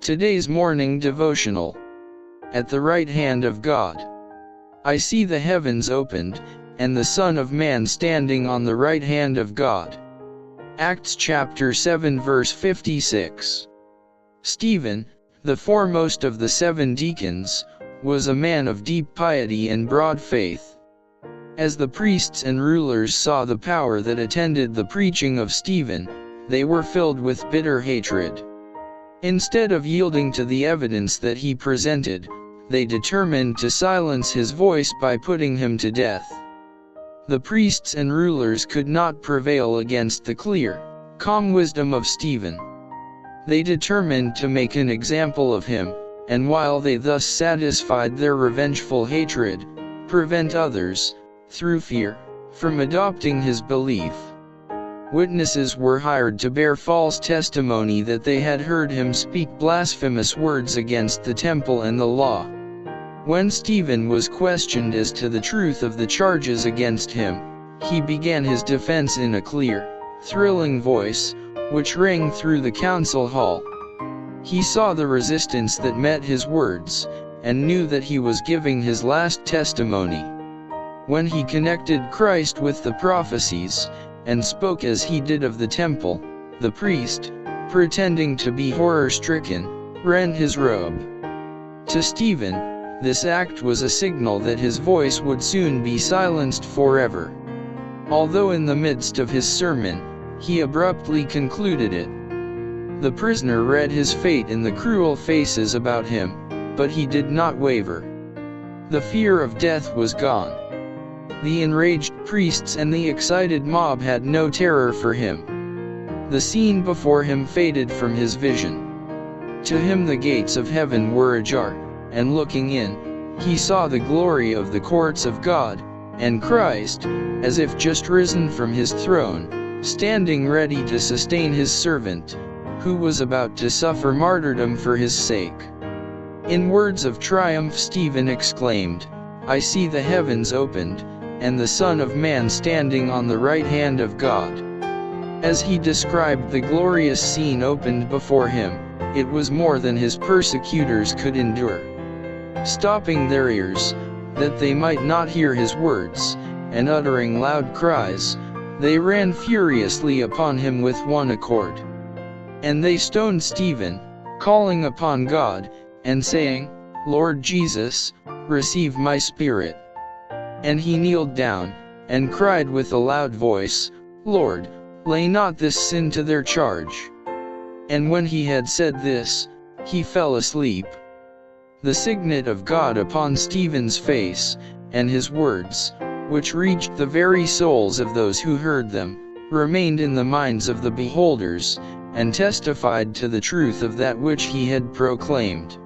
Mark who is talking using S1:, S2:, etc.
S1: Today's morning devotional. At the right hand of God. I see the heavens opened, and the Son of Man standing on the right hand of God. Acts chapter 7 verse 56. Stephen, the foremost of the 7 deacons, was a man of deep piety and broad faith. As the priests and rulers saw the power that attended the preaching of Stephen, they were filled with bitter hatred. Instead of yielding to the evidence that he presented, they determined to silence his voice by putting him to death. The priests and rulers could not prevail against the clear, calm wisdom of Stephen. They determined to make an example of him, and while they thus satisfied their revengeful hatred, prevent others, through fear, from adopting his belief. Witnesses were hired to bear false testimony that they had heard him speak blasphemous words against the temple and the law. When Stephen was questioned as to the truth of the charges against him, he began his defense in a clear, thrilling voice, which rang through the council hall. He saw the resistance that met his words, and knew that he was giving his last testimony. When he connected Christ with the prophecies, and spoke as he did of the temple, the priest, pretending to be horror-stricken, rent his robe. To Stephen, this act was a signal that his voice would soon be silenced forever. Although in the midst of his sermon, he abruptly concluded it. The prisoner read his fate in the cruel faces about him, but he did not waver. The fear of death was gone. The enraged priests and the excited mob had no terror for him. The scene before him faded from his vision. To him the gates of heaven were ajar, and looking in, he saw the glory of the courts of God, and Christ, as if just risen from his throne, standing ready to sustain his servant, who was about to suffer martyrdom for his sake. In words of triumph Stephen exclaimed, "I see the heavens opened, and the Son of Man standing on the right hand of God." As he described the glorious scene opened before him, it was more than his persecutors could endure. Stopping their ears, that they might not hear his words, and uttering loud cries, they ran furiously upon him with one accord. And they stoned Stephen, calling upon God, and saying, "Lord Jesus, receive my spirit." And he kneeled down, and cried with a loud voice, "Lord, lay not this sin to their charge." And when he had said this, he fell asleep. The signet of God upon Stephen's face, and his words, which reached the very souls of those who heard them, remained in the minds of the beholders, and testified to the truth of that which he had proclaimed.